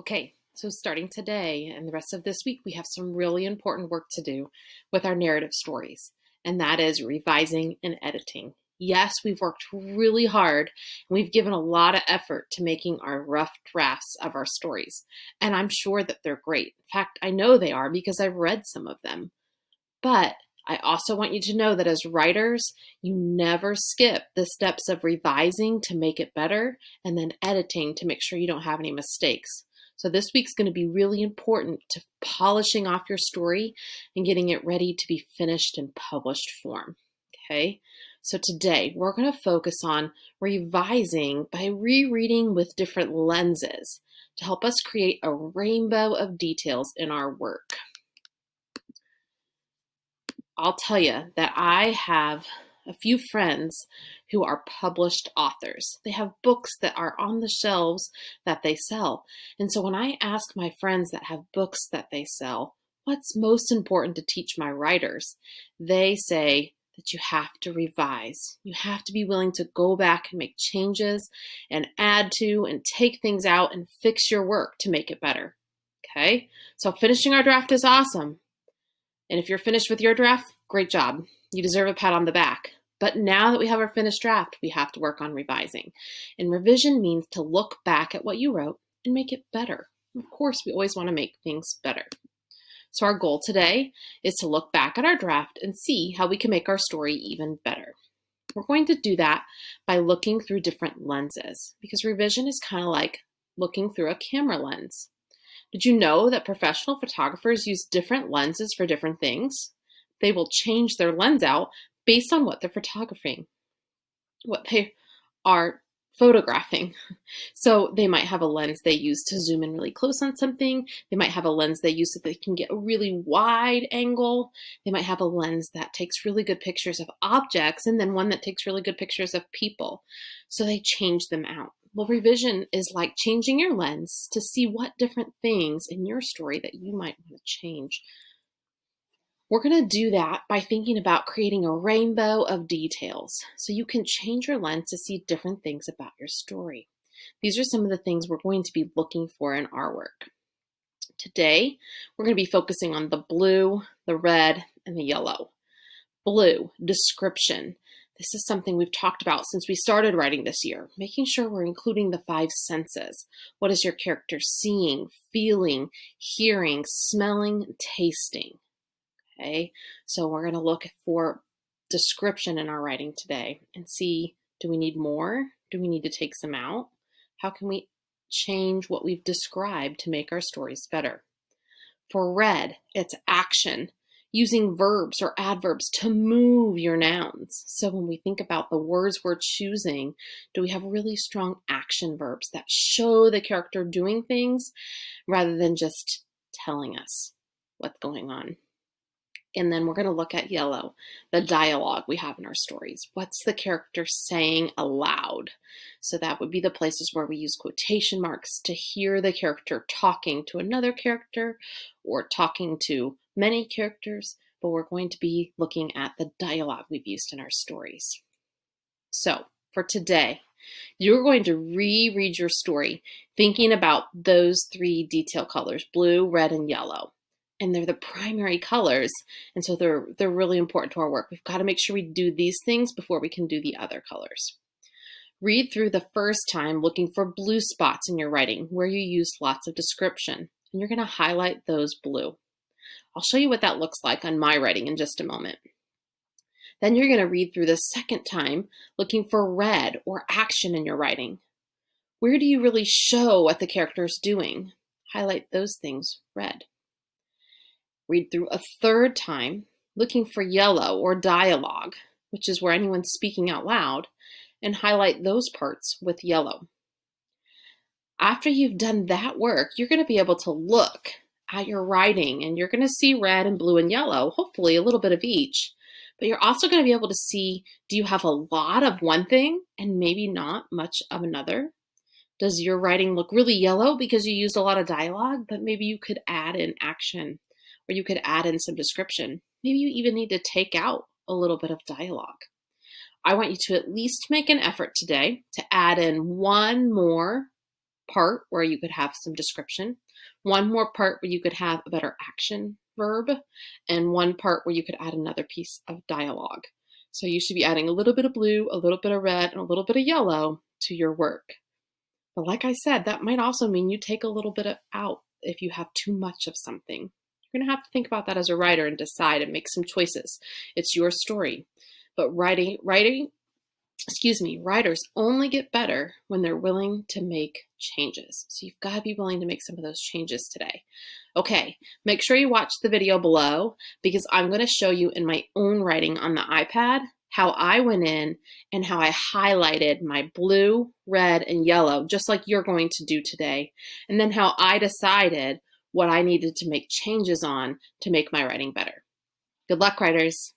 Okay, so starting today and the rest of this week, we have some really important work to do with our narrative stories, and that is revising and editing. Yes, we've worked really hard and we've given a lot of effort to making our rough drafts of our stories, and I'm sure that they're great. In fact, I know they are because I've read some of them. But I also want you to know that as writers, you never skip the steps of revising to make it better and then editing to make sure you don't have any mistakes. So this week's going to be really important to polishing off your story and getting it ready to be finished in published form. Okay? So today we're going to focus on revising by rereading with different lenses to help us create a rainbow of details in our work. I'll tell you that I have a few friends who are published authors. They have books that are on the shelves that they sell. And so when I ask my friends that have books that they sell, what's most important to teach my writers? They say that you have to revise. You have to be willing to go back and make changes and add to and take things out and fix your work to make it better. Okay? So finishing our draft is awesome. And if you're finished with your draft, great job. You deserve a pat on the back. But now that we have our finished draft, we have to work on revising. And revision means to look back at what you wrote and make it better. Of course, we always want to make things better. So our goal today is to look back at our draft and see how we can make our story even better. We're going to do that by looking through different lenses, because revision is kind of like looking through a camera lens. Did you know that professional photographers use different lenses for different things? They will change their lens out based on what they're photographing, what they are photographing. So they might have a lens they use to zoom in really close on something. They might have a lens they use so they can get a really wide angle. They might have a lens that takes really good pictures of objects and then one that takes really good pictures of people. So they change them out. Well, revision is like changing your lens to see what different things in your story that you might want to change. We're going to do that by thinking about creating a rainbow of details so you can change your lens to see different things about your story. These are some of the things we're going to be looking for in our work. Today, we're going to be focusing on the blue, the red, and the yellow. Blue, description. This is something we've talked about since we started writing this year, making sure we're including the 5 senses. What is your character seeing, feeling, hearing, smelling, tasting? Okay, so we're going to look for description in our writing today and see, do we need more? Do we need to take some out? How can we change what we've described to make our stories better? For red, it's action, using verbs or adverbs to move your nouns. So when we think about the words we're choosing, do we have really strong action verbs that show the character doing things rather than just telling us what's going on? And then we're going to look at yellow, the dialogue we have in our stories. What's the character saying aloud? So that would be the places where we use quotation marks to hear the character talking to another character or talking to many characters, but we're going to be looking at the dialogue we've used in our stories. So for today, you're going to reread your story thinking about those 3 detail colors, blue, red, and yellow. And they're the primary colors, and so they're really important to our work. We've got to make sure we do these things before we can do the other colors. Read through the first time looking for blue spots in your writing where you used lots of description, and you're going to highlight those blue. I'll show you what that looks like on my writing in just a moment. Then you're going to read through the second time looking for red or action in your writing. Where do you really show what the character is doing? Highlight those things red. Read through a third time, looking for yellow or dialogue, which is where anyone's speaking out loud, and highlight those parts with yellow. After you've done that work, you're going to be able to look at your writing and you're going to see red and blue and yellow, hopefully a little bit of each. But you're also going to be able to see, do you have a lot of one thing and maybe not much of another? Does your writing look really yellow because you used a lot of dialogue, but maybe you could add in action? Or you could add in some description. Maybe you even need to take out a little bit of dialogue. I want you to at least make an effort today to add in one more part where you could have some description, one more part where you could have a better action verb, and one part where you could add another piece of dialogue. So you should be adding a little bit of blue, a little bit of red, and a little bit of yellow to your work. But like I said, that might also mean you take a little bit out if you have too much of something. You're going to have to think about that as a writer and decide and make some choices. It's your story. But writers only get better when they're willing to make changes. So you've got to be willing to make some of those changes today. Okay, make sure you watch the video below because I'm going to show you in my own writing on the iPad how I went in and how I highlighted my blue, red, and yellow, just like you're going to do today. And then how I decided what I needed to make changes on to make my writing better. Good luck, writers.